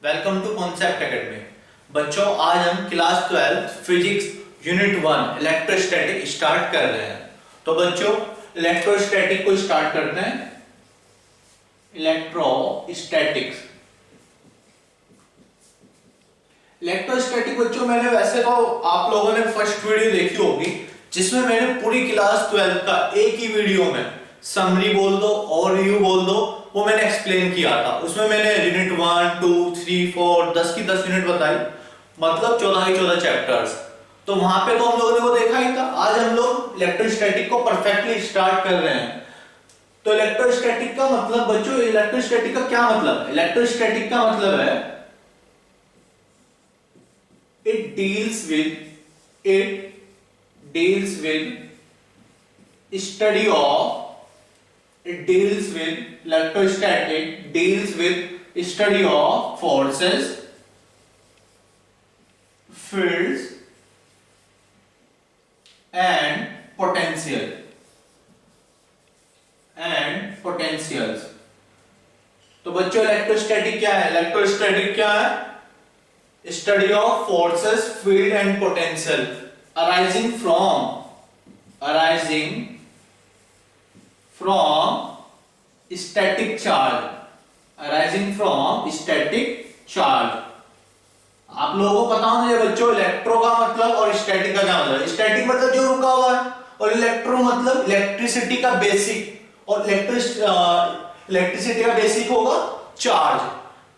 Welcome to concept academy. बच्चों, आज हम class 12 physics unit 1 electrostatic start कर रहे हैं। तो बच्चों, इलेक्ट्रोस्टैटिक को स्टार्ट करते हैं। इलेक्ट्रोस्टैटिक्स इलेक्ट्रोस्टैटिक बच्चों, मैंने वैसे तो आप लोगों ने फर्स्ट वीडियो देखी होगी जिसमें मैंने पूरी क्लास 12 का एक ही वीडियो में समरी बोल दो, ओवरव्यू बोल दो, वो मैंने एक्सप्लेन किया था। उसमें मैंने यूनिट 1, 2, 3, 4 10 की 10 यूनिट बताई, मतलब 14 ही 14 चैप्टर्स। तो वहां पे तो हम लोगों ने वो देखा ही था। आज हम लोग इलेक्ट्रोस्टैटिक को परफेक्टली स्टार्ट कर रहे हैं। तो इलेक्ट्रोस्टैटिक का मतलब बच्चों, इलेक्ट्रोस्टैटिक का क्या मतलब है? इलेक्ट्रोस्टैटिक का मतलब है it deals with study of electrostatic deals with study of forces, fields and potentials। तो बच्चों, इलेक्ट्रोस्टैटिक क्या है? इलेक्ट्रोस्टैटिक क्या है? Study of forces, field and potential arising from static charge, आप लोगों को पता होना चाहिए बच्चों, इलेक्ट्रो का मतलब और स्टैटिक का क्या मतलब। स्टैटिक मतलब जो रुका हुआ है, और इलेक्ट्रो मतलब इलेक्ट्रिसिटी का बेसिक, और इलेक्ट्रिसिटी का बेसिक होगा चार्ज।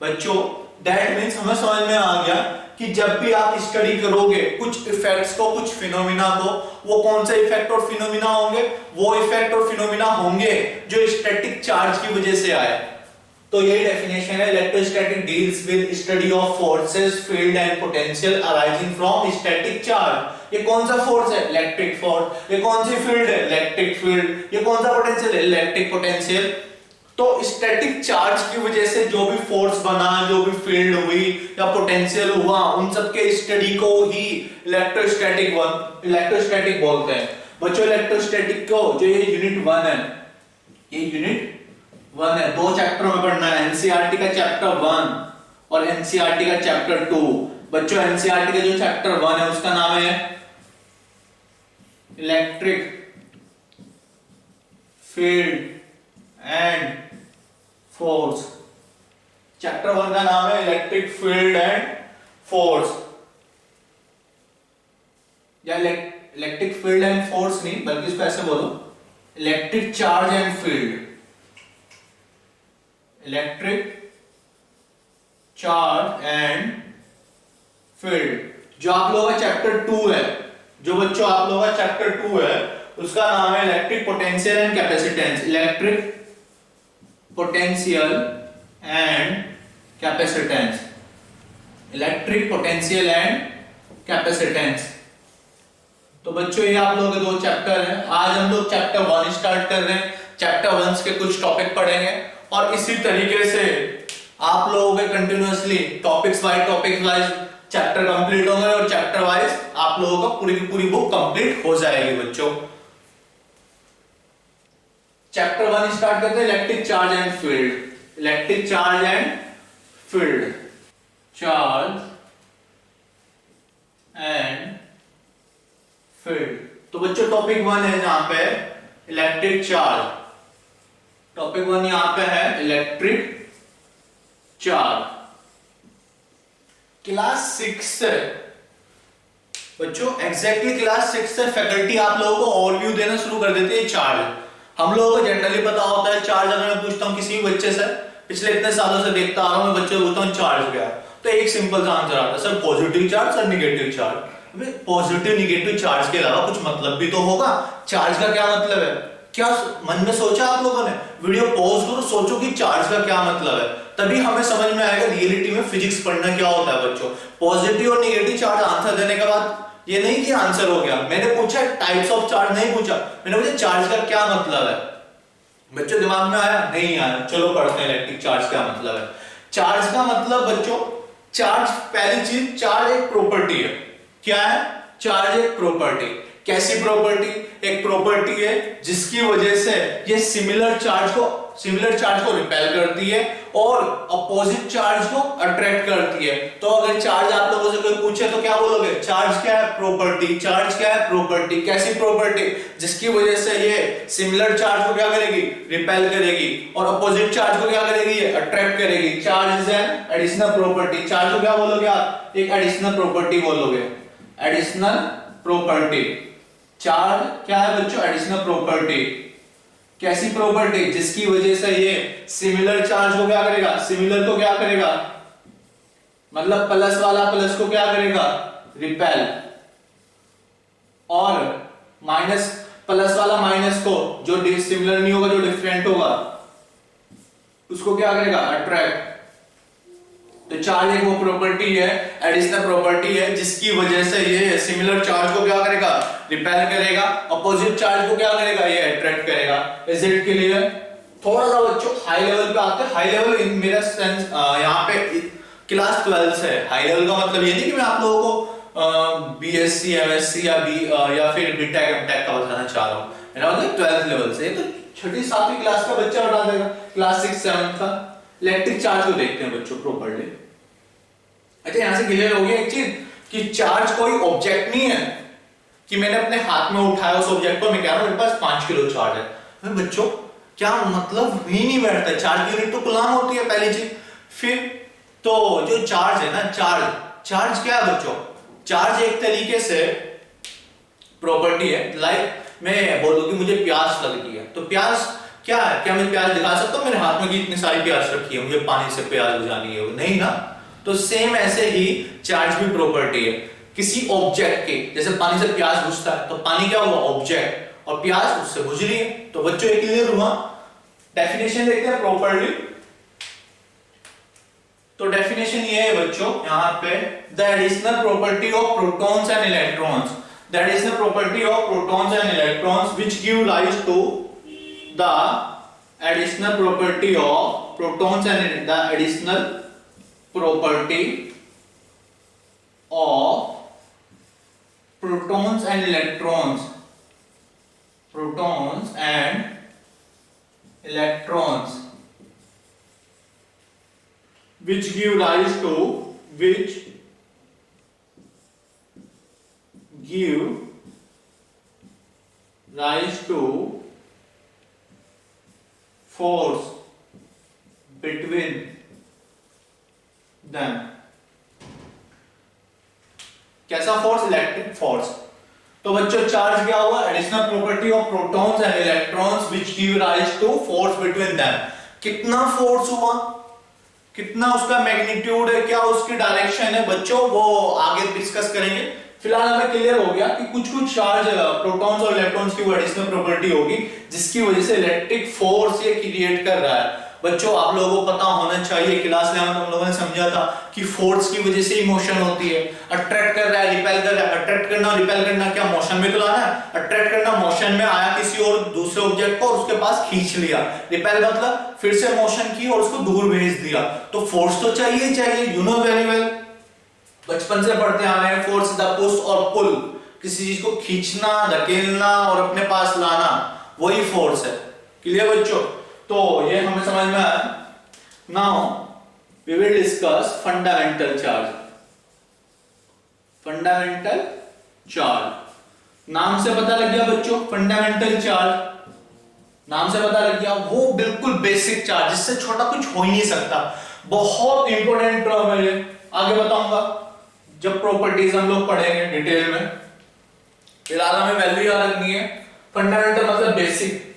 बच्चों, दैट मीन्स हमें समझ में आ गया कि जब भी आप स्टडी करोगे कुछ इफेक्ट्स को, कुछ फिनोमिना को, वो कौन से इफेक्ट और फिनोमिना होंगे? वो इफेक्ट और फिनोमिना होंगे जो स्टैटिक चार्ज की वजह से आए। तो यही डेफिनेशन है, electrostatic deals with study of forces, field and potential arising from static charge. ये कौन सा फोर्स है? Electric force. ये कौन सी फील्ड है? Electric field. ये कौन सा पोटेंशियल है? Electric potential. तो स्टैटिक चार्ज की वजह से जो भी फोर्स बना, जो भी फील्ड हुई या पोटेंशियल हुआ, उन सब के स्टडी को ही इलेक्ट्रोस्टैटिक बोलते हैं। बच्चों, इलेक्ट्रोस्टैटिक को जो ये यूनिट 1 है, ये यूनिट 1 है, 2 चैप्टर में पढ़ना है। एनसीईआरटी का चैप्टर 1 और एनसीईआरटी का चैप्टर 2। बच्चों, एनसीईआरटी का जो चैप्टर 1 है उसका नाम है electric field and force. Chapter 1 का नाम है इलेक्ट्रिक फील्ड एंड फोर्स, या इलेक्ट्रिक फील्ड एंड फोर्स नहीं, बल्कि इसको ऐसे बोलो, electric charge and field. Electric charge and field जो आप लोगों का चैप्टर 2 है, जो बच्चों आप लोगों का चैप्टर 2 है, उसका नाम है electric potential and capacitance. Electric potential and capacitance. Electric potential and capacitance. तो बच्चों, ये आप लोगों के 2 चैप्टर हैं। आज हम लोग चैप्टर 1 स्टार्ट कर रहे हैं। चैप्टर 1 के कुछ टॉपिक पढ़ेंगे और इसी तरीके से आप लोगों के continuously topics wise chapter complete होंगे और चैप्टर वाइज आप लोगों का पूरी की पूरी बुक कंप्लीट हो जाएगी। बच्चों, चैप्टर 1 स्टार्ट करते हैं, electric charge and field. Electric charge and field. Charge and field. तो बच्चों, टॉपिक 1 है जहां पे इलेक्ट्रिक चार्ज। टॉपिक 1 यहां पे है इलेक्ट्रिक चार्ज। क्लास 6 से बच्चों, एग्जैक्टली क्लास 6 से फैकल्टी आप लोगों को ओवरव्यू देना शुरू कर देती है। चार्ज हम लोगों को जनरली पता होता है। चार्ज अगर मैं पूछता हूं किसी भी बच्चे से, पिछले इतने सालों से देखता आ रहा हूं, मैं बच्चे को पूछता हूं चार्ज क्या है, तो एक सिंपल सा आंसर आता है, sir positive charge, sir negative charge. Positive negative charge के अलावा कुछ मतलब भी तो होगा। चार्ज का क्या मतलब है? क्या मन में सोचा आप लोगों ने? वीडियो पॉज करो, सोचो कि चार्ज का क्या मतलब है, तभी हमें समझ में आएगा रियलिटी में फिजिक्स पढ़ना क्या होता है। बच्चों, पॉजिटिव और निगेटिव चार्ज आंसर देने के बाद ये नहीं कि आंसर हो गया। मैंने पूछा टाइप्स ऑफ चार्ज नहीं पूछा, मैंने पूछा चार्ज का क्या मतलब है। बच्चों, दिमाग में आया? नहीं आया? चलो पढ़ते हैं इलेक्ट्रिक चार्ज क्या मतलब है। चार्ज का मतलब बच्चों, चार्ज, पहली चीज, चार्ज एक प्रॉपर्टी है। क्या है? चार्ज एक प्रॉपर्टी। कैसी प्रॉपर्टी? एक प्रॉपर्टी है जिसकी वजह से ये सिमिलर चार्ज को सिमिलर चार्ज को रिपेल करती है और अपोजिट चार्ज को अट्रैक्ट करती है। तो अगर चार्ज आप लोगों से कोई पूछे तो क्या बोलोगे? चार्ज क्या है? प्रॉपर्टी। चार्ज क्या है? प्रॉपर्टी। कैसी प्रॉपर्टी? जिसकी वजह से ये सिमिलर चार्ज को क्या करेगी? रिपेल करेगी और अपोजिट चार्ज को क्या करेगी? ये अट्रैक्ट करेगी। Charge is an additional property. Charge को क्या बोलोगे आप? एक एडिशनल प्रॉपर्टी बोलोगे। Additional property. चार्ज क्या है बच्चों? Additional property. कैसी प्रॉपर्टी? जिसकी वजह से ये सिमिलर चार्ज को क्या करेगा? सिमिलर को क्या करेगा? मतलब प्लस वाला प्लस को क्या करेगा? रिपेल, और माइनस प्लस वाला माइनस को, जो सिमिलर नहीं होगा, जो डिफरेंट होगा, उसको क्या करेगा? अट्रैक्ट। तो चार्ज एक वो प्रॉपर्टी है, एडिशनल प्रॉपर्टी है, जिसकी वजह से ये सिमिलर चार्ज को क्या करेगा? रिपेल करेगा, अपोजिट चार्ज को क्या करेगा? ये अट्रैक्ट करेगा। Is it clear? थोड़ा सा बच्चों हाई लेवल पे आते हैं। हाई लेवल इन मेरा सेंस यहाँ पे क्लास 12 से है। हाई लेवल का मतलब ये नहीं कि मैं आप लोगों को बीएससी, एमएससी या फिर बीटेक, एमटेक का बताना चाह रहा हूँ। मेरा मतलब 12th लेवल से। तो छठी 7वीं क्लास का बच्चा बता देगा, क्लास 6 7 का। इलेक्ट्रिक चार्ज को देखते हैं बच्चों प्रॉपर्ली। अच्छा, यहां से क्लियर हो गया एक चीज कि चार्ज कोई ऑब्जेक्ट नहीं है कि मैंने अपने हाथ में उठाया उस ऑब्जेक्ट को, मैं कह रहा हूं मेरे पास 5 किलो चार्ज है। बच्चों क्या मतलब ही नहीं बैठता। चार्ज की यूनिट तो कूलम होती है पहली चीज। फिर तो जो चार्ज है ना, चार्ज क्या है बच्चों? चार्ज एक तरीके से प्रॉपर्टी है। लाइक मैं बोलूं कि मुझे प्यास लग गई है, तो प्यास क्या है? क्या मैं प्यास दिखा सकता हूं? मेरे हाथ में इतनी सारी प्यास रखी है, मुझे पानी से प्यास बुझानी है? नहीं ना। तो सेम ऐसे ही चार्ज भी प्रॉपर्टी है किसी ऑब्जेक्ट के। जैसे पानी से प्यास बुझता है, तो पानी क्या हुआ? ऑब्जेक्ट, और प्यास उससे बुझ रही है। तो बच्चों एक क्लियर हुआ। डेफिनेशन देखते हैं प्रॉपर्ली। तो डेफिनेशन ये है बच्चों यहां पे, the additional property of protons and electrons, the additional property of protons and electrons which give rise to the additional property of protons and the additional property of protons and electrons, protons and electrons which give rise to force between them। कैसा force? Electric force. तो बच्चों charge क्या हुआ? Additional property of protons and electrons which give rise to force between them. कितना force हुआ, कितना उसका magnitude है, क्या उसकी डायरेक्शन है बच्चों, वो आगे डिस्कस करेंगे। फिलहाल हमें क्लियर हो गया कि कुछ चार्ज प्रोटॉन्स और इलेक्ट्रॉन्स की वो एडिशनल प्रॉपर्टी होगी जिसकी वजह से इलेक्ट्रिक फोर्स ये क्रिएट कर रहा है। बच्चों आप लोगों को पता होना चाहिए, क्लास 11 में हम लोगों ने समझा था कि फोर्स की वजह से ही मोशन होती है। अट्रैक्ट कर रहा है, रिपेल कर रहा है। अट्रैक्ट करना और रिपेल करना क्या मोशन में तो लाना है? अट्रैक्ट करना मोशन में आया किसी और दूसरे ऑब्जेक्ट को और उसके पास खींच लिया। रिपेल मतलब फिर से मोशन की और उसको दूर भेज दिया। तो फोर्स तो चाहिए ही चाहिए, यू नो वेरी वेल, बचपन से पढ़ते आ रहे हैं। फोर्स द पुश और पुल, किसी चीज को खींचना, धकेलना और अपने पास लाना, वही फोर्स है। क्लियर बच्चों? तो ये हमें समझ में आया। Now we will discuss fundamental charge. Fundamental charge नाम से पता लग गया बच्चों। फंडामेंटल चार्ज नाम से पता लग गया, वो बिल्कुल बेसिक चार्ज, जिससे छोटा कुछ हो ही नहीं सकता। बहुत इंपॉर्टेंट टर्म है ये, आगे बताऊंगा जब प्रॉपर्टीज हम लोग पढ़ेंगे डिटेल में। फिलहाल हमें वैल्यू याद रखनी है। फंडामेंटल मतलब बेसिक,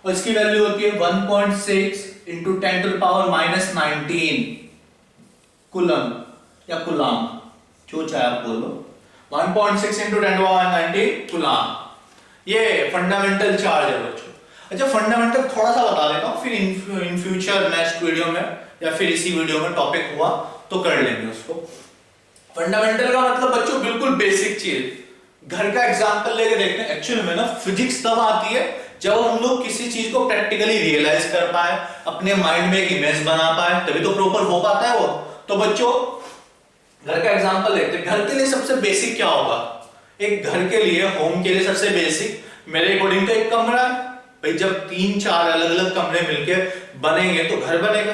और इसकी वैल्यू होती है 1.6 into 10 to the power -19 coulomb या कूलाम, जो चाहे आप बोलो। 1.6 into 10 to the power 19 coulomb, ये फंडामेंटल चार्ज है बच्चों। अच्छा, फंडामेंटल थोड़ा सा बता देता हूं, फिर इन फ्यूचर नेक्स्ट वीडियो में या फिर इसी वीडियो में टॉपिक हुआ तो कर लेंगे उसको। फंडामेंटल का मतलब बच्चों बिल्कुल बेसिक चीज। घर का एग्जांपल लेके देखते हैं। एक्चुअली में ना फिजिक्स तब आती है जब हम लोग किसी चीज को प्रैक्टिकली रियलाइज कर पाए, अपने माइंड में एक इमेज बना पाए, तभी तो प्रॉपर हो पाता है वो। तो बच्चों घर का एग्जांपल लेते हैं। घर के लिए सबसे बेसिक क्या होगा? एक घर के लिए, होम के लिए सबसे बेसिक मेरे अकॉर्डिंग तो एक कमरा है, भाई जब 3-4 अलग अलग कमरे मिलके बनेंगे तो घर बनेगा।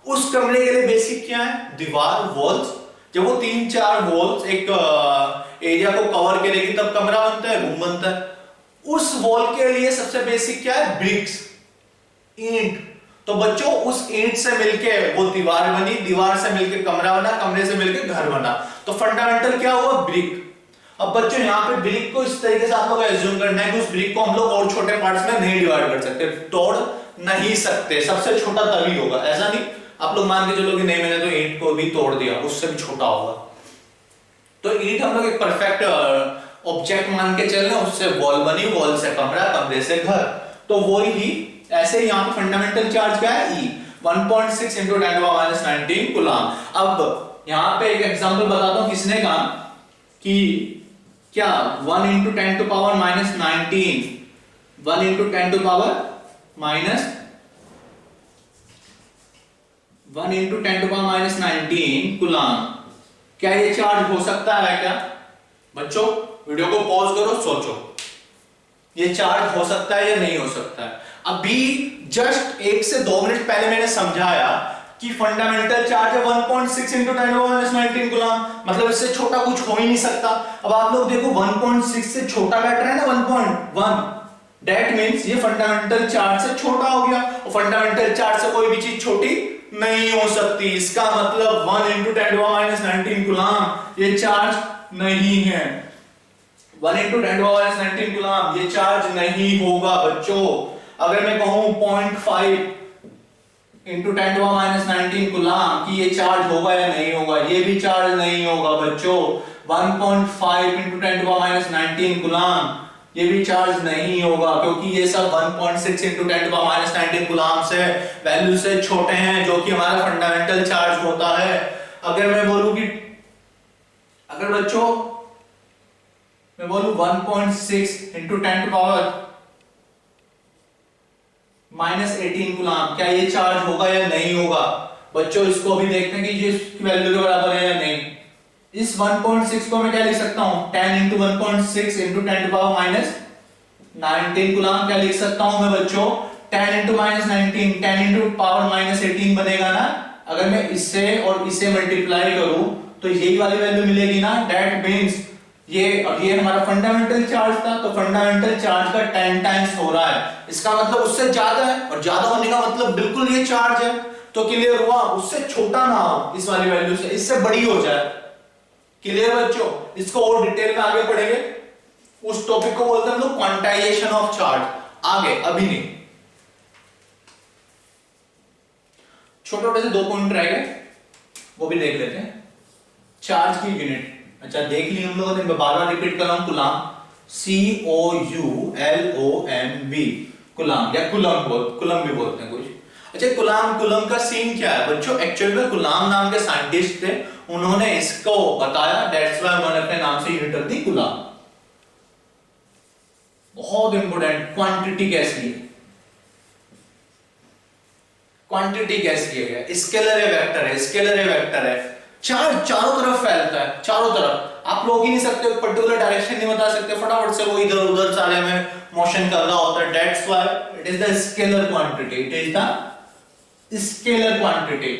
उस कमरे के लिए बेसिक क्या है, दीवार, वॉल्स। जब वो 3-4 वॉल्स एक एरिया को कवर करेगी तब कमरा बनता है, रूम बनता है। उस वॉल के लिए सबसे बेसिक क्या है, ब्रिक्स, ईंट। तो बच्चों उस ईंट से मिलके वो दीवार बनी, दीवार से मिलके कमरा बना, कमरे से मिलके घर बना। तो फंडामेंटल क्या हुआ, ब्रिक। अब बच्चों यहाँ पे ब्रिक को इस तरीके से आप लोग एज्यूम करना है कि उस ब्रिक को हम लोग और छोटे पार्ट्स में नहीं डिवाइड कर सकते, तोड़ नहीं सकते। सबसे छोटा तभी होगा, ऐसा नहीं आप लोग मान के चलो कि नहीं मैंने तो ईंट को भी तोड़ दिया, उससे भी छोटा होगा। तो ईंट हम लोग एक परफेक्ट ऑब्जेक्ट मान के चल रहे हैं, उससे वॉल बनी, वॉल से कमरा, कमरे से घर। तो वही ही ऐसे ही यहाँ पे फंडामेंटल चार्ज क्या है, E 1.6 × 10⁻19 कूलम। अब यहाँ पे एक एग्जांपल बताता हूँ किसने कहा कि क्या 1 × 10⁻⁻19 1 × 10⁻19 कूलम, क्या ये चार्ज हो सकता है क्या? बच्चों वीडियो को पॉज करो, सोचो ये चार्ज हो सकता है या नहीं हो सकता है। अभी जस्ट 1 से 2 मिनट पहले मैंने समझाया कि फंडामेंटल चार्ज है 1.6 × 10⁻19 कूलम, मतलब इससे छोटा कुछ हो ही नहीं सकता। अब आप लोग देखो 1.6 से छोटा मैटर है ना 1.1, दैट मींस ये फंडामेंटल चार्ज से छोटा हो गया, और फंडामेंटल चार्ज से कोई भी चीज छोटी नहीं हो सकती। इसका मतलब 1 × 10⁻19 कूलम ये चार्ज नहीं है। 1 × 10⁻19 कूलम ये चार्ज नहीं होगा बच्चों। अगर मैं कहूं 0.5 × 10⁻19 कूलम कि ये चार्ज होगा या नहीं होगा, ये भी चार्ज नहीं होगा बच्चों। 1.5 × 10⁻19 कूलम ये भी चार्ज नहीं होगा, क्योंकि ये सब 1.6 × 10⁻19 कूलम से वैल्यू से छोटे हैं, जो कि हमारा फंडामेंटल चार्ज होता है। अगर मैं बोलूं कि अगर बच्चों मैं बोलूं 1.6 × 10⁻18 कूलम, क्या ये चार्ज होगा या नहीं होगा? बच्चों इसको भी देखते हैं कि ये इसकी वैल्यू के बराबर है या नहीं। इस 1.6 को मैं क्या लिख सकता हूं, 10 × 1.6 × 10⁻19 कूलम क्या लिख सकता हूं मैं बच्चों, 10 × -19 10 × -18 बनेगा ना। अगर मैं इससे और इसे मल्टीप्लाई करूं तो यही वाली वैल्यू मिलेगी ना। दैट मींस ये हमारा फंडामेंटल चार्ज था, तो फंडामेंटल चार्ज का 10 टाइम्स हो रहा है, इसका मतलब उससे ज्यादा है, और ज्यादा होने का मतलब बिल्कुल ये चार्ज है। तो क्लियर हुआ, उससे छोटा ना हो इस वाली वैल्यू से, इससे बड़ी हो जाए। क्लियर बच्चों, इसको और डिटेल में आगे पढ़ेंगे। उस टॉपिक को बोलते हैं हम लोग क्वांटाइजेशन ऑफ चार्ज। आगे अभी नहीं, छोटे छोटे से 2 पॉइंट रह गए, वो भी देख लेते हैं। चार्ज की यूनिट अच्छा देख ली हम लोगों ने, मैं बार बार रिपीट कर रहा हूं, कूलम, COULOMB कूलम, या कूलम भी बोलते हैं कुछ। अच्छा कूलम का सीन क्या है बच्चों, एक्चुअली में कूलम नाम के साइंटिस्ट थे, उन्होंने इसको बताया, दैट्स व्हाई उन्होंने अपने नाम से यूनिट रख दी कूलम। बहुत इंपोर्टेंट, क्वांटिटी कैसी है, क्वांटिटी कैसी है, स्केलर है वेक्टर है, स्केलर है वेक्टर है, चार्ज चारों तरफ फैलता है, चारों तरफ। आप लोग ही नहीं सकते, पर्टिकुलर डायरेक्शन नहीं बता सकते, फटाफट से वो इधर उधर सारे में मोशन कर रहा होता है। That's why it is the scalar quantity, it is the scalar quantity.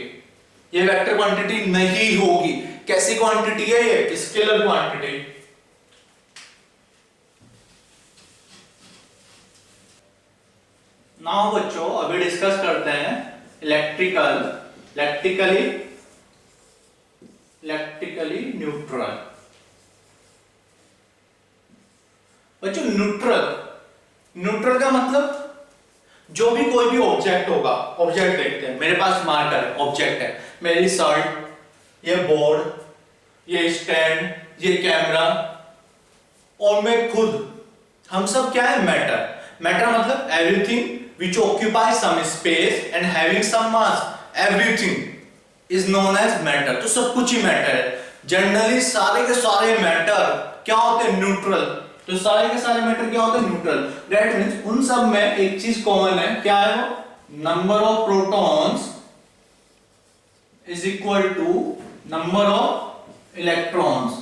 ये वेक्टर क्वांटिटी नहीं होगी। कैसी क्वांटिटी है ये, स्केलर क्वांटिटी। नाउ बच्चों अभी डिस्कस करते हैं इलेक्ट्रिकली न्यूट्रल। बच्चों न्यूट्रल का मतलब जो भी कोई भी ऑब्जेक्ट होगा, ऑब्जेक्ट देखते हैं, मेरे पास मार्कर है, ऑब्जेक्ट है, मेरी शर्ट, ये बोर्ड, ये स्टैंड, ये कैमरा, और मैं खुद, हम सब क्या है, मैटर मतलब everything which occupies some space and having some mass, everything is known as matter। तो सब कुछ ही मैटर है। जनरली सारे के सारे मैटर क्या होते हैं, न्यूट्रल। तो सारे के सारे मैटर क्या होते हैं, न्यूट्रल। दैट मींस उन सब में एक चीज कॉमन है, क्या है वो, number of protons is equal to number of electrons.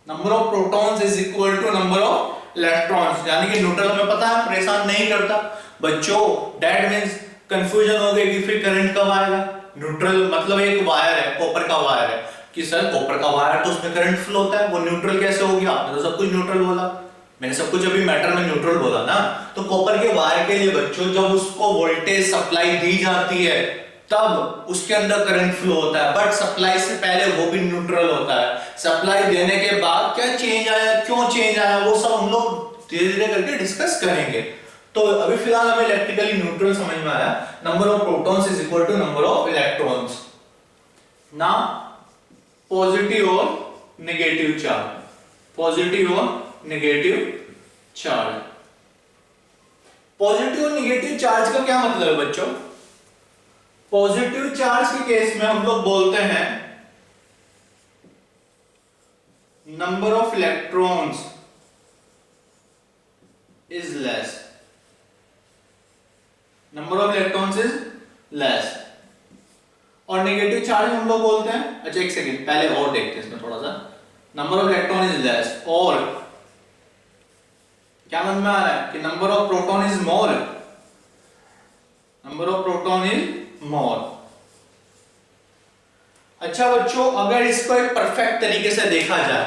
Number of protons is equal to number of electrons, यानी कि न्यूट्रल हमें पता है परेशान नहीं करता बच्चों। दैट मींस कंफ्यूजन हो गई कि फिर करंट कब आएगा। न्यूट्रल मतलब एक वायर है, कॉपर का वायर है, कि सर कॉपर का वायर तो उसमें करंट फ्लो होता है, वो न्यूट्रल कैसे हो गया? आपने तो सब कुछ न्यूट्रल बोला, मैंने सब कुछ अभी मैटर में न्यूट्रल बोला ना। तो कॉपर के वायर के लिए बच्चों जब उसको वोल्टेज सप्लाई दी जाती है तब उसके अंदर करंट फ्लो होता है, बट सप्लाई से पहले वो भी न्यूट्रल होता है। सप्लाई देने के बाद क्या चेंज आया, क्यों चेंज आया, वो सब हम लोग धीरे धीरे करके डिस्कस करेंगे। तो अभी फिलहाल हमें इलेक्ट्रिकली न्यूट्रल समझ में आया, number of protons is equal to number of electrons. ना पॉजिटिव और नेगेटिव चार्ज, पॉजिटिव और नेगेटिव चार्ज। पॉजिटिव और नेगेटिव चार्ज का क्या मतलब है बच्चों? पॉजिटिव चार्ज के केस में हम लोग बोलते हैं number of electrons is less, number of electrons is less. और नेगेटिव चार्ज हम लोग बोलते हैं, अच्छा एक सेकेंड पहले और देखते हैं इसमें थोड़ा सा, number of electron is less, और क्या समझ में आ रहा है कि number of proton is more, number of proton is more. अच्छा बच्चों, अगर इसको एक परफेक्ट तरीके से देखा जाए,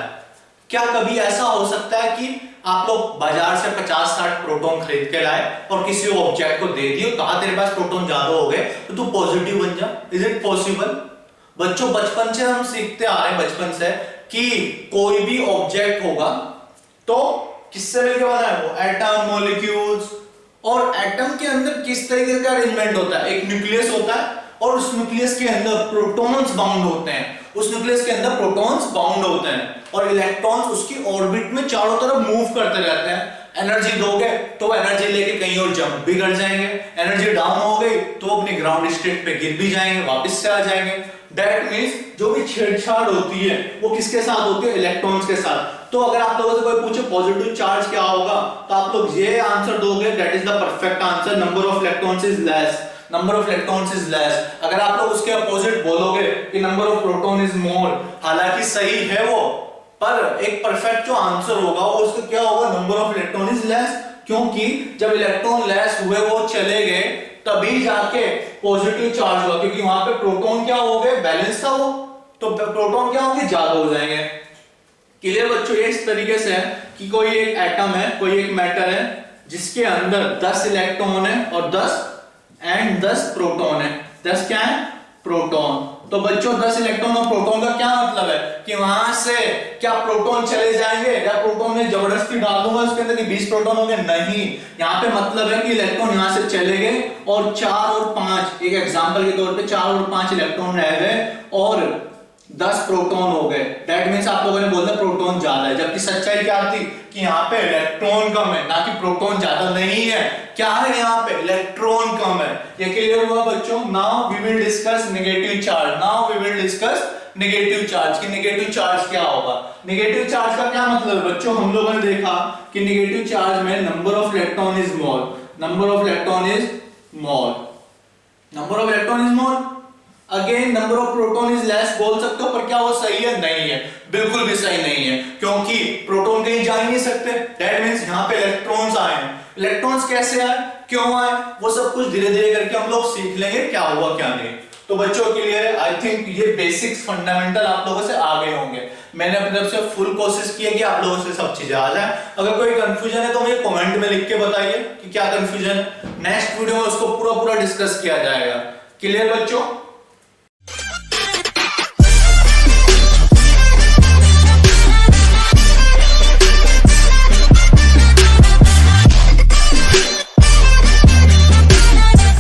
क्या कभी ऐसा हो सकता है कि आप लोग बाजार से 50-60 प्रोटॉन खरीद के लाए और किसी ऑब्जेक्ट को दे दिए, कहा तेरे पास प्रोटॉन ज्यादा हो गए तो तू पॉजिटिव बन जा? Is it possible? बच्चों बचपन से हम सीखते आ रहे हैं, बचपन से, कि कोई भी ऑब्जेक्ट होगा तो किससे मिलकर बना है वो? Atom, molecules. और एटम के अंदर किस तरीके का अरेंजमेंट होता है? एक न्यूक्लियस होता है और उस न्यूक्लियस के अंदर प्रोटॉन्स बाउंड होते हैं, उस न्यूक्लियस के अंदर प्रोटॉन्स बाउंड होते हैं और इलेक्ट्रॉन्स उसकी ऑर्बिट में चारों तरफ मूव करते रहते हैं। एनर्जी दोगे तो एनर्जी लेके कहीं और जंप भी कर जाएंगे, एनर्जी डाउन हो गई तो अपने ग्राउंड स्टेट पे गिर भी जाएंगे, वापस से आ जाएंगे। दैट मींस जो भी छेड़छाड़ होती है वो किसके साथ होती है? इलेक्ट्रॉन्स के साथ। तो अगर आप लोगों से कोई पूछे पॉजिटिव चार्ज क्या होगा तो आप लोग ये आंसर दोगे, that is the perfect answer, number of electrons is less, number of electrons is less. अगर आप लोग उसके अपोजिट बोलोगे कि number of proton is more, हालांकि सही है वो, पर एक परफेक्ट जो आंसर होगा वो उसका क्या होगा? Number of electron is less, क्योंकि जब इलेक्ट्रॉन लेस हुए, वो चले गए, तभी जाके पॉजिटिव चार्ज हुआ, क्योंकि वहां पे प्रोटॉन क्या हो गए? बैलेंस था वो, तो प्रोटॉन क्या होंगे? ज्यादा हो जाएंगे। क्लियर बच्चों? ये इस तरीके से है कि कोई एक एटम है, कोई एक मैटर है जिसके अंदर 10 इलेक्ट्रॉन है और 10 प्रोटॉन है। 10 क्या है? प्रोटॉन। तो बच्चों 10 इलेक्ट्रॉन और प्रोटॉन का क्या मतलब है कि वहां से क्या प्रोटॉन चले जाएंगे या प्रोटॉन में जबरदस्ती डाल दूंगा उसके अंदर कि 20 प्रोटॉन होंगे? नहीं, यहाँ पे मतलब है कि इलेक्ट्रॉन यहां से चले गए और 4 और 5, एक एग्जांपल के तौर पे 4 और 5 इलेक्ट्रॉन रह गए और 10 प्रोटॉन हो गए। दैट मींस आप लोगों ने बोला प्रोटॉन ज्यादा है, जबकि सच्चाई क्या थी कि यहाँ पे इलेक्ट्रॉन कम है, ना कि प्रोटॉन ज्यादा नहीं है। क्या है यहाँ पे? इलेक्ट्रॉन कम है। ये क्लियर हुआ बच्चों? Now we will discuss negative charge, now we will discuss negative charge. कि नेगेटिव चार्ज क्या होगा? नेगेटिव चार्ज का क्या मतलब है बच्चों? हम लोगों ने देखा कि नेगेटिव चार्ज में number of electron is more, number of electron is more, number of electron is more. Again number of proton is less बोल सकते हो, पर क्या वो सही है? नहीं है, बिल्कुल भी सही नहीं है, क्योंकि प्रोटॉन कहीं जा ही नहीं सकते। दैट मींस यहाँ पे इलेक्ट्रॉन्स आए हैं। इलेक्ट्रॉन्स कैसे आए, क्यों आए, वो सब कुछ धीरे धीरे करके हम लोग सीख लेंगे क्या हुआ क्या नहीं। तो बच्चों क्लियर है? आई थिंक ये बेसिक्स फंडामेंटल आप लोगों से आ गए होंगे। मैंने अपनी तरफ से फुल कोशिश की है कि आप लोगों से सब चीजें आ जाए। अगर कोई कंफ्यूजन है तो मुझे कमेंट में लिख के बताइए कि क्या कंफ्यूजन। नेक्स्ट वीडियो में उसको पूरा डिस्कस किया जाएगा। क्लियर बच्चों?